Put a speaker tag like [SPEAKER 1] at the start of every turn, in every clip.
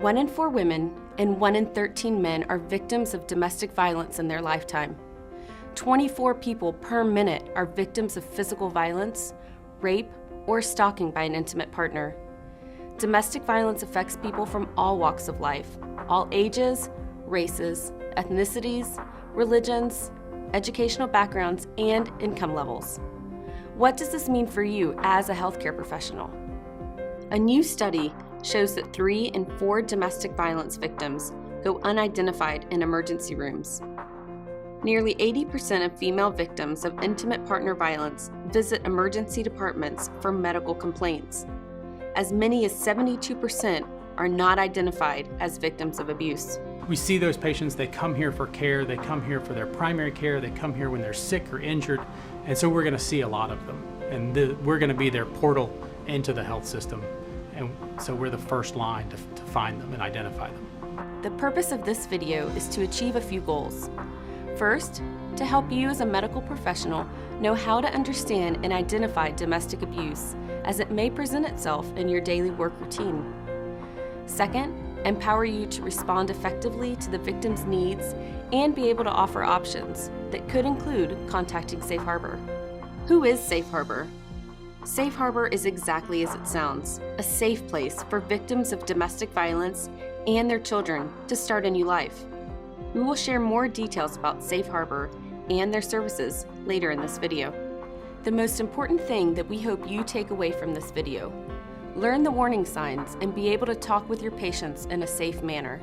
[SPEAKER 1] 1 in 4 women and 1 in 13 men are victims of domestic violence in their lifetime. 24 people per minute are victims of physical violence, rape, or stalking by an intimate partner. Domestic violence affects people from all walks of life, all ages, races, ethnicities, religions, educational backgrounds, and income levels. What does this mean for you as a healthcare professional? A new study shows that 3 in 4 domestic violence victims go unidentified in emergency rooms. Nearly 80% of female victims of intimate partner violence visit emergency departments for medical complaints. As many as 72% are not identified as victims of abuse.
[SPEAKER 2] We see those patients, they come here for care, they come here for their primary care, they come here when they're sick or injured, and so we're going to see a lot of them. And we're going to be their portal into the health system, and so we're the first line to find them and identify them.
[SPEAKER 1] The purpose of this video is to achieve a few goals. First, to help you as a medical professional know how to understand and identify domestic abuse as it may present itself in your daily work routine. Second, empower you to respond effectively to the victim's needs and be able to offer options that could include contacting Safe Harbor. Who is Safe Harbor? Safe Harbor is exactly as it sounds, a safe place for victims of domestic violence and their children to start a new life. We will share more details about Safe Harbor and their services later in this video. The most important thing that we hope you take away from this video: learn the warning signs and be able to talk with your patients in a safe manner.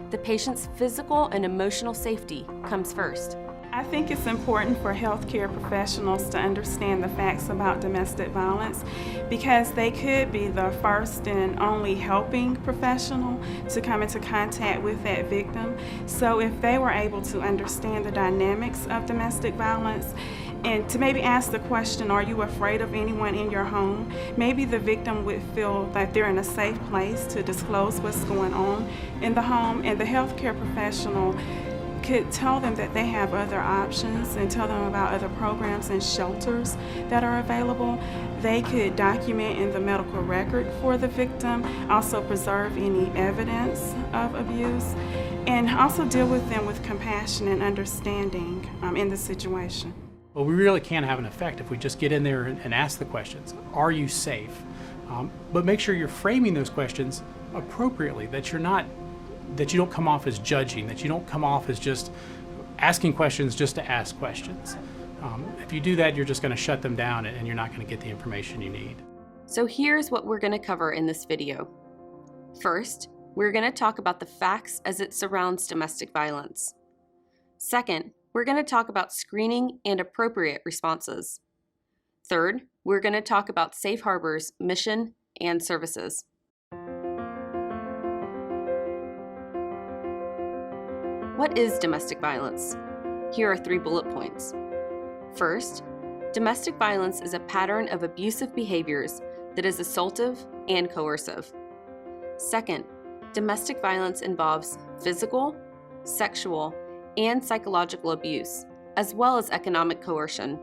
[SPEAKER 1] The patient's physical and emotional safety comes first.
[SPEAKER 3] I think it's important for healthcare professionals to understand the facts about domestic violence because they could be the first and only helping professional to come into contact with that victim. So if they were able to understand the dynamics of domestic violence and to maybe ask the question, are you afraid of anyone in your home? Maybe the victim would feel that they're in a safe place to disclose what's going on in the home, and the healthcare professional could tell them that they have other options and tell them about other programs and shelters that are available. They could document in the medical record for the victim, also preserve any evidence of abuse, and also deal with them with compassion and understanding in the situation.
[SPEAKER 2] Well, we really can have an effect if we just get in there and ask the questions. Are you safe? But make sure you're framing those questions appropriately, that you don't come off as judging, that you don't come off as just asking questions just to ask questions. If you do that, you're just going to shut them down and you're not going to get the information you need.
[SPEAKER 1] So here's what we're going to cover in this video. First, we're going to talk about the facts as it surrounds domestic violence. Second, we're going to talk about screening and appropriate responses. Third, we're going to talk about Safe Harbor's mission and services. What is domestic violence? Here are 3 bullet points. First, domestic violence is a pattern of abusive behaviors that is assaultive and coercive. Second, domestic violence involves physical, sexual, and psychological abuse, as well as economic coercion.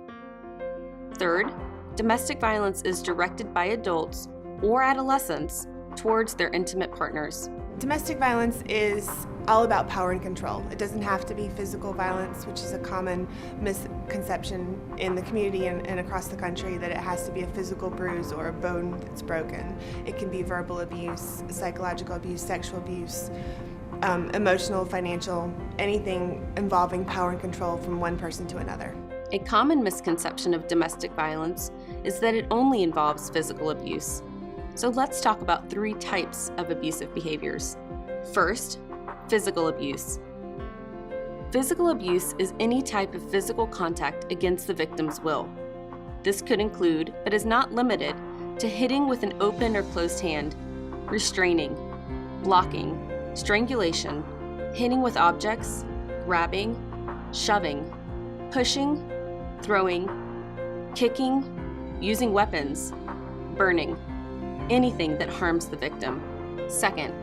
[SPEAKER 1] Third, domestic violence is directed by adults or adolescents towards their intimate partners.
[SPEAKER 4] Domestic violence is all about power and control. It doesn't have to be physical violence, which is a common misconception in the community and across the country, that it has to be a physical bruise or a bone that's broken. It can be verbal abuse, psychological abuse, sexual abuse, emotional, financial, anything involving power and control from one person to another.
[SPEAKER 1] A common misconception of domestic violence is that it only involves physical abuse. So let's talk about 3 types of abusive behaviors. First, physical abuse. Physical abuse is any type of physical contact against the victim's will. This could include, but is not limited to, hitting with an open or closed hand, restraining, blocking, strangulation, hitting with objects, grabbing, shoving, pushing, throwing, kicking, using weapons, burning, anything that harms the victim. Second,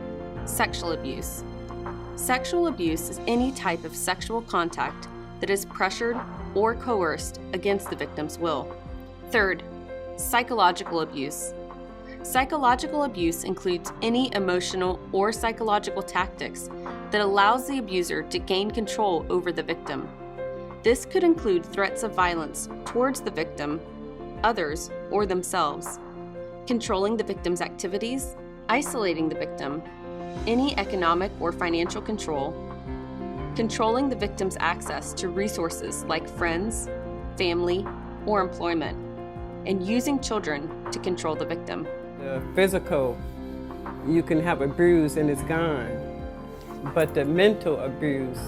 [SPEAKER 1] sexual abuse. Sexual abuse is any type of sexual contact that is pressured or coerced against the victim's will. Third, psychological abuse. Psychological abuse includes any emotional or psychological tactics that allows the abuser to gain control over the victim. This could include threats of violence towards the victim, others, or themselves, controlling the victim's activities, isolating the victim, any economic or financial control, controlling the victim's access to resources like friends, family, or employment, and using children to control the victim.
[SPEAKER 5] The physical, you can have a bruise and it's gone, but the mental abuse,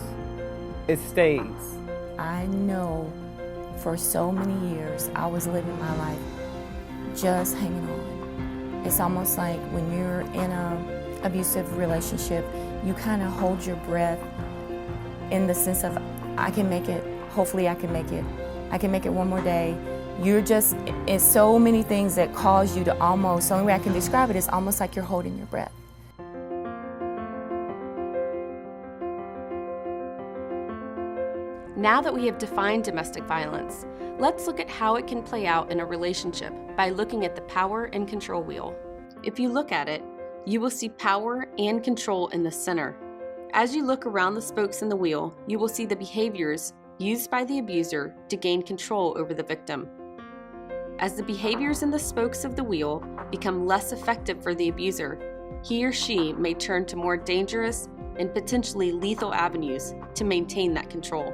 [SPEAKER 5] it stays.
[SPEAKER 6] I know for so many years I was living my life just hanging on. It's almost like when you're in an abusive relationship, you kind of hold your breath in the sense of, I can make it, hopefully I can make it one more day. You're just, it's so many things that cause you to almost, the only way I can describe it is almost like you're holding your breath.
[SPEAKER 1] Now that we have defined domestic violence, let's look at how it can play out in a relationship by looking at the power and control wheel. If you look at it, you will see power and control in the center. As you look around the spokes in the wheel, you will see the behaviors used by the abuser to gain control over the victim. As the behaviors in the spokes of the wheel become less effective for the abuser, he or she may turn to more dangerous and potentially lethal avenues to maintain that control.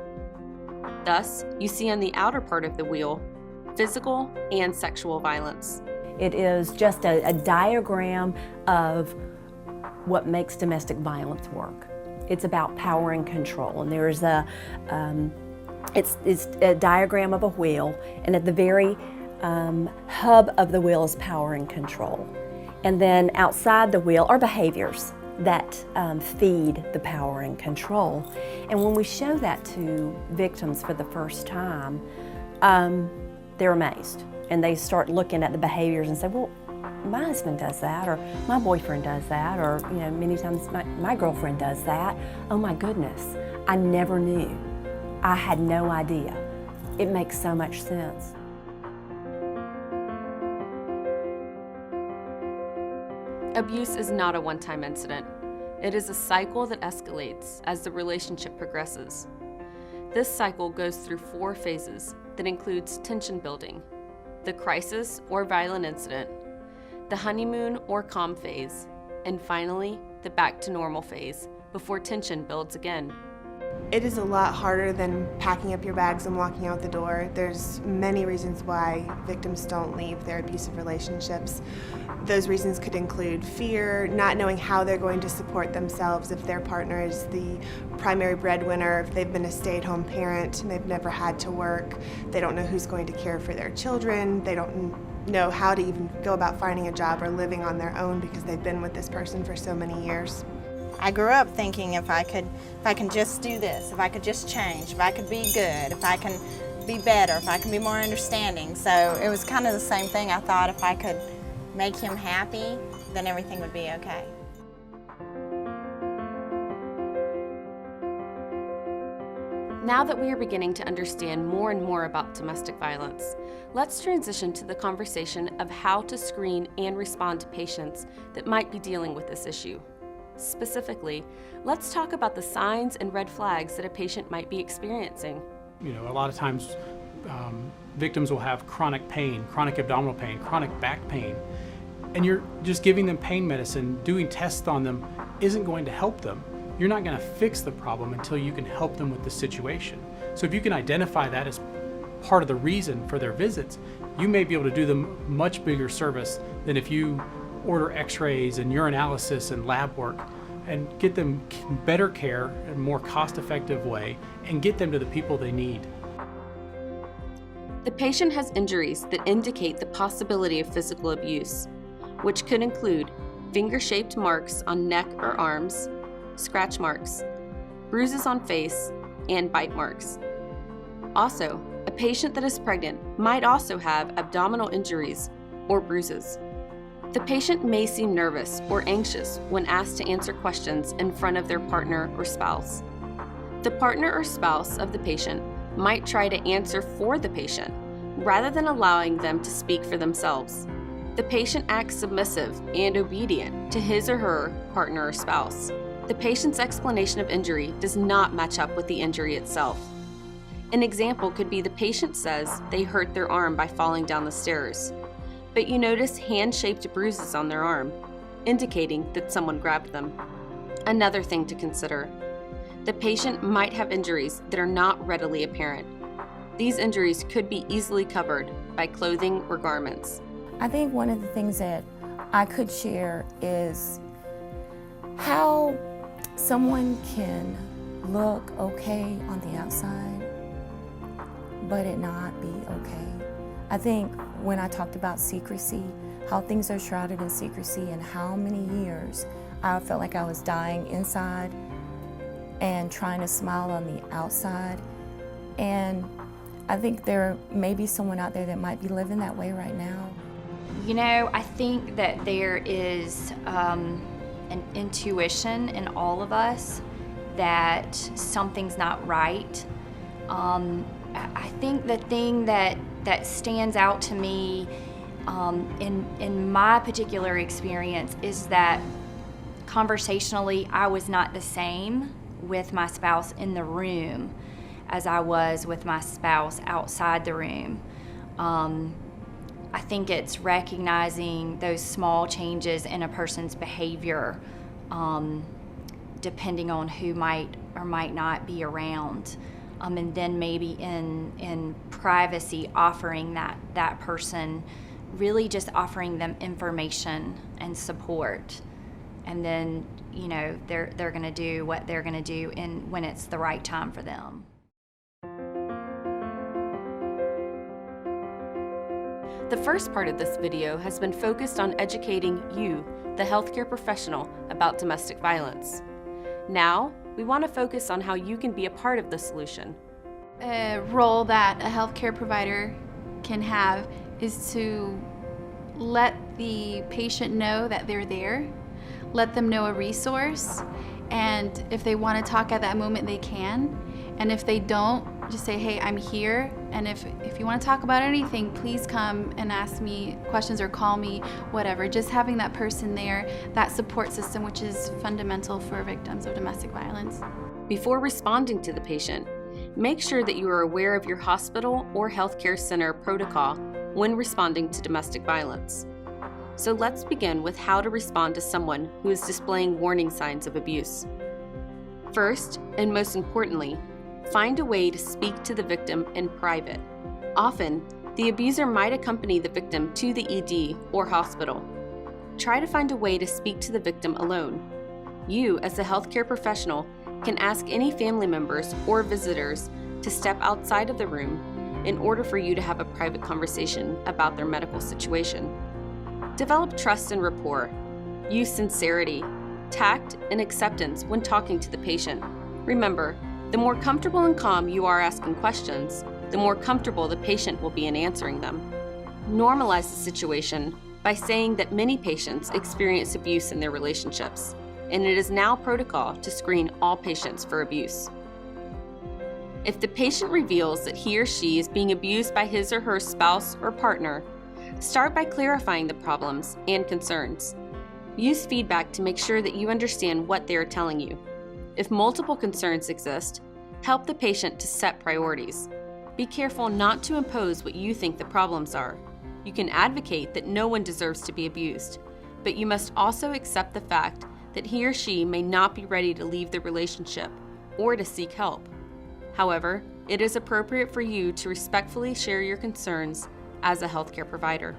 [SPEAKER 1] Thus, you see on the outer part of the wheel, physical and sexual violence.
[SPEAKER 7] It is just a diagram of what makes domestic violence work. It's about power and control, and there's it's a diagram of a wheel, and at the very hub of the wheel is power and control. And then outside the wheel are behaviors that feed the power and control. And when we show that to victims for the first time, they're amazed. And they start looking at the behaviors and say, well, my husband does that, or my boyfriend does that, or many times my girlfriend does that. Oh my goodness, I never knew. I had no idea. It makes so much sense.
[SPEAKER 1] Abuse is not a one-time incident. It is a cycle that escalates as the relationship progresses. This cycle goes through 4 phases that includes tension building, the crisis or violent incident, the honeymoon or calm phase, and finally, the back to normal phase before tension builds again.
[SPEAKER 4] It is a lot harder than packing up your bags and walking out the door. There's many reasons why victims don't leave their abusive relationships. Those reasons could include fear, not knowing how they're going to support themselves if their partner is the primary breadwinner, if they've been a stay-at-home parent and they've never had to work. They don't know who's going to care for their children. They don't know how to even go about finding a job or living on their own because they've been with this person for so many years.
[SPEAKER 8] I grew up thinking if I can just do this, if I could just change, if I could be good, if I can be better, if I can be more understanding. So it was kind of the same thing. I thought if I could make him happy, then everything would be okay.
[SPEAKER 1] Now that we are beginning to understand more and more about domestic violence, let's transition to the conversation of how to screen and respond to patients that might be dealing with this issue. Specifically, let's talk about the signs and red flags that a patient might be experiencing.
[SPEAKER 2] A lot of times victims will have chronic pain, chronic abdominal pain, chronic back pain, and you're just giving them pain medicine, doing tests on them isn't going to help them. You're not going to fix the problem until you can help them with the situation. So if you can identify that as part of the reason for their visits, you may be able to do them much bigger service than if you order x-rays and urinalysis and lab work and get them better care in a more cost-effective way and get them to the people they need.
[SPEAKER 1] The patient has injuries that indicate the possibility of physical abuse, which could include finger-shaped marks on neck or arms, scratch marks, bruises on face, and bite marks. Also, a patient that is pregnant might also have abdominal injuries or bruises. The patient may seem nervous or anxious when asked to answer questions in front of their partner or spouse. The partner or spouse of the patient might try to answer for the patient rather than allowing them to speak for themselves. The patient acts submissive and obedient to his or her partner or spouse. The patient's explanation of injury does not match up with the injury itself. An example could be the patient says they hurt their arm by falling down the stairs, but you notice hand-shaped bruises on their arm, indicating that someone grabbed them. Another thing to consider: the patient might have injuries that are not readily apparent. These injuries could be easily covered by clothing or garments.
[SPEAKER 6] I think one of the things that I could share is how someone can look okay on the outside, but it not be okay. I think when I talked about secrecy, how things are shrouded in secrecy and how many years I felt like I was dying inside and trying to smile on the outside. And I think there may be someone out there that might be living that way right now.
[SPEAKER 9] You know, I think that there is an intuition in all of us that something's not right. I think the thing that stands out to me in my particular experience is that conversationally I was not the same with my spouse in the room as I was with my spouse outside the room. I think it's recognizing those small changes in a person's behavior, depending on who might or might not be around. And then maybe in privacy offering that person, really just offering them information and support. And then, you know, they're gonna do what they're gonna do when it's the right time for them.
[SPEAKER 1] The first part of this video has been focused on educating you, the healthcare professional, about domestic violence. Now, we want to focus on how you can be a part of the solution.
[SPEAKER 10] A role that a healthcare provider can have is to let the patient know that they're there, let them know a resource, and if they want to talk at that moment, they can. And if they don't, just say, hey, I'm here, and if you want to talk about anything, please come and ask me questions or call me, whatever. Just having that person there, that support system, which is fundamental for victims of domestic violence.
[SPEAKER 1] Before responding to the patient, make sure that you are aware of your hospital or healthcare center protocol when responding to domestic violence. So let's begin with how to respond to someone who is displaying warning signs of abuse. First, and most importantly, find a way to speak to the victim in private. Often, the abuser might accompany the victim to the ED or hospital. Try to find a way to speak to the victim alone. You, as a healthcare professional, can ask any family members or visitors to step outside of the room in order for you to have a private conversation about their medical situation. Develop trust and rapport. Use sincerity, tact, and acceptance when talking to the patient. Remember, the more comfortable and calm you are asking questions, the more comfortable the patient will be in answering them. Normalize the situation by saying that many patients experience abuse in their relationships, and it is now protocol to screen all patients for abuse. If the patient reveals that he or she is being abused by his or her spouse or partner, start by clarifying the problems and concerns. Use feedback to make sure that you understand what they are telling you. If multiple concerns exist, help the patient to set priorities. Be careful not to impose what you think the problems are. You can advocate that no one deserves to be abused, but you must also accept the fact that he or she may not be ready to leave the relationship or to seek help. However, it is appropriate for you to respectfully share your concerns as a healthcare provider.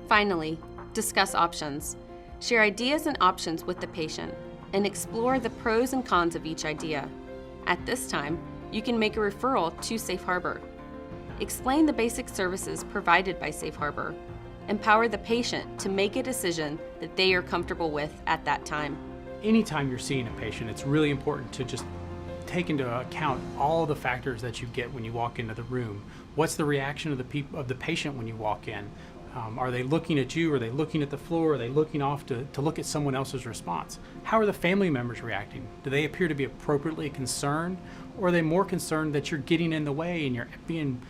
[SPEAKER 1] Finally, discuss options. Share ideas and options with the patient and explore the pros and cons of each idea. At this time, you can make a referral to Safe Harbor. Explain the basic services provided by Safe Harbor. Empower the patient to make a decision that they are comfortable with at that time.
[SPEAKER 2] Anytime you're seeing a patient, it's really important to just take into account all the factors that you get when you walk into the room. What's the reaction of the patient when you walk in? Are they looking at you? Are they looking at the floor? Are they looking off to look at someone else's response? How are the family members reacting? Do they appear to be appropriately concerned? Or are they more concerned that you're getting in the way and you're being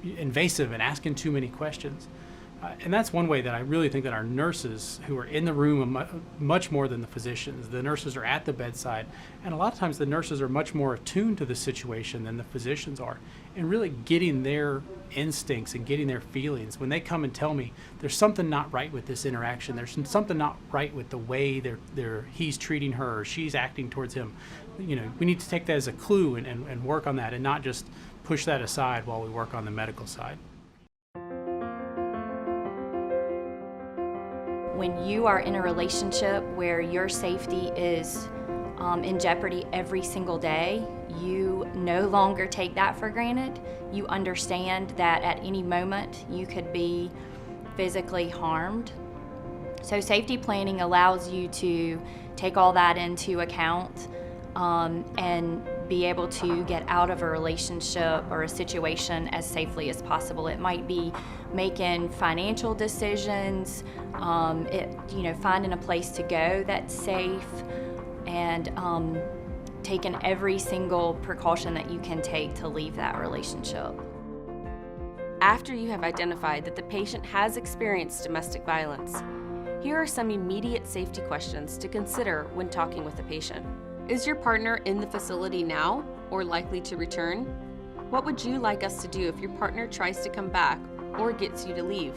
[SPEAKER 2] invasive and asking too many questions? And that's one way that I really think that our nurses, who are in the room much more than the physicians, the nurses are at the bedside, and a lot of times the nurses are much more attuned to the situation than the physicians are, and really getting their instincts and getting their feelings. When they come and tell me there's something not right with this interaction, there's something not right with the way he's treating her or she's acting towards him, we need to take that as a clue and work on that and not just push that aside while we work on the medical side.
[SPEAKER 9] When you are in a relationship where your safety is in jeopardy every single day, you no longer take that for granted. You understand that at any moment you could be physically harmed. So safety planning allows you to take all that into account and be able to get out of a relationship or a situation as safely as possible. It might be making financial decisions, finding a place to go that's safe, and taking every single precaution that you can take to leave that relationship.
[SPEAKER 1] After you have identified that the patient has experienced domestic violence, here are some immediate safety questions to consider when talking with the patient. Is your partner in the facility now or likely to return? What would you like us to do if your partner tries to come back or gets you to leave?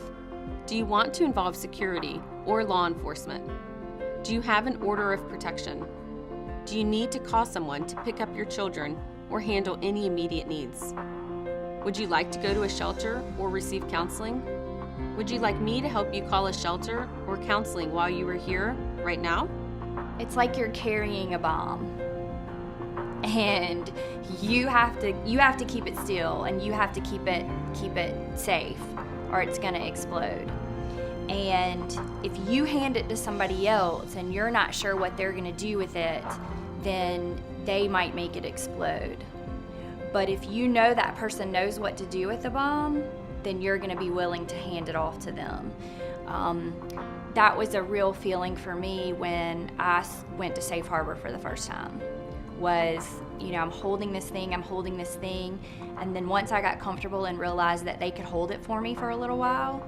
[SPEAKER 1] Do you want to involve security or law enforcement? Do you have an order of protection? Do you need to call someone to pick up your children or handle any immediate needs? Would you like to go to a shelter or receive counseling? Would you like me to help you call a shelter or counseling while you are here right now?
[SPEAKER 9] It's like you're carrying a bomb, and you have to keep it still, and you have to keep it safe, or it's going to explode. And if you hand it to somebody else and you're not sure what they're going to do with it, then they might make it explode. But if you know that person knows what to do with the bomb, then you're going to be willing to hand it off to them. That was a real feeling for me when I went to Safe Harbor for the first time. I'm holding this thing, and then once I got comfortable and realized that they could hold it for me for a little while,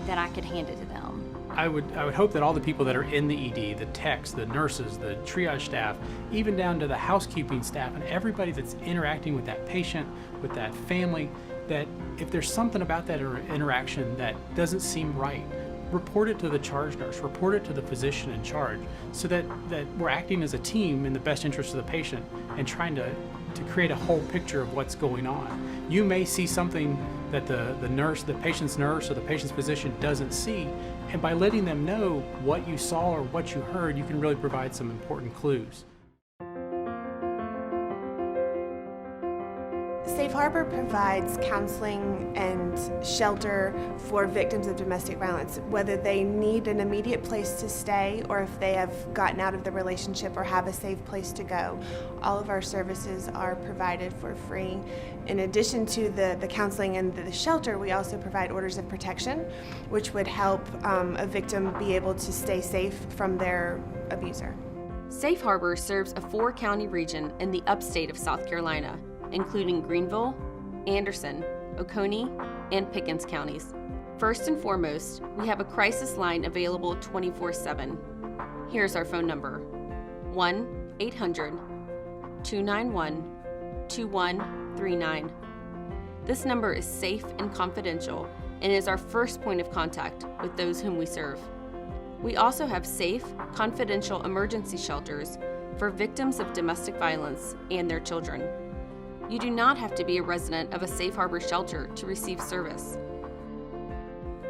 [SPEAKER 9] then I could hand it to them.
[SPEAKER 2] I would hope that all the people that are in the ED, the techs, the nurses, the triage staff, even down to the housekeeping staff and everybody that's interacting with that patient, with that family, that if there's something about that interaction that doesn't seem right, report it to the charge nurse, report it to the physician in charge, so that we're acting as a team in the best interest of the patient and trying to create a whole picture of what's going on. You may see something that the patient's nurse or the patient's physician doesn't see, and by letting them know what you saw or what you heard, you can really provide some important clues.
[SPEAKER 4] Safe Harbor provides counseling and shelter for victims of domestic violence, whether they need an immediate place to stay or if they have gotten out of the relationship or have a safe place to go. All of our services are provided for free. In addition to the counseling and the shelter, we also provide orders of protection, which would help a victim be able to stay safe from their abuser.
[SPEAKER 1] Safe Harbor serves a 4-county region in the upstate of South Carolina, including Greenville, Anderson, Oconee, and Pickens counties. First and foremost, we have a crisis line available 24/7. Here's our phone number: 1-800-291-2139. This number is safe and confidential and is our first point of contact with those whom we serve. We also have safe, confidential emergency shelters for victims of domestic violence and their children. You do not have to be a resident of a Safe Harbor shelter to receive service.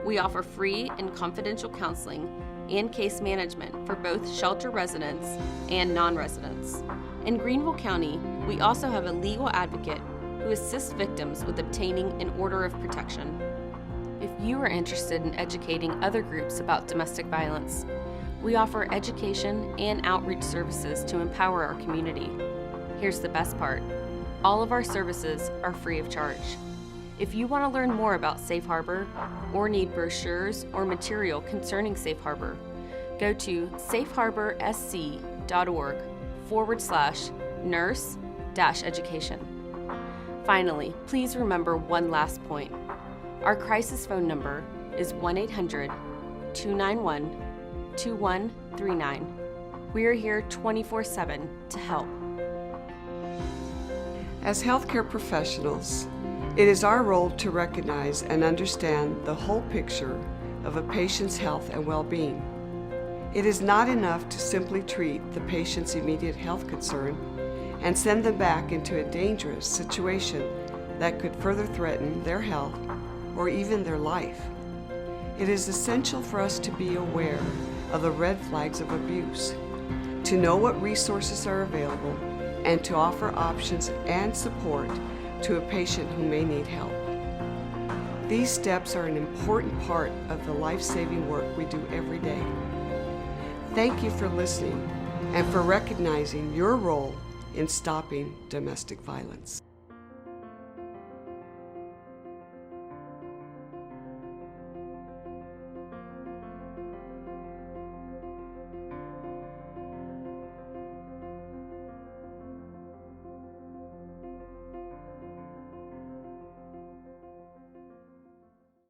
[SPEAKER 1] We offer free and confidential counseling and case management for both shelter residents and non-residents. In Greenville County, we also have a legal advocate who assists victims with obtaining an order of protection. If you are interested in educating other groups about domestic violence, we offer education and outreach services to empower our community. Here's the best part: all of our services are free of charge. If you want to learn more about Safe Harbor or need brochures or material concerning Safe Harbor, go to safeharbor.sc.org/nurse-education. Finally, please remember one last point. Our crisis phone number is 1-800-291-2139. We are here 24/7 to help.
[SPEAKER 11] As healthcare professionals, it is our role to recognize and understand the whole picture of a patient's health and well-being. It is not enough to simply treat the patient's immediate health concern and send them back into a dangerous situation that could further threaten their health or even their life. It is essential for us to be aware of the red flags of abuse, to know what resources are available, and to offer options and support to a patient who may need help. These steps are an important part of the life-saving work we do every day. Thank you for listening and for recognizing your role in stopping domestic violence.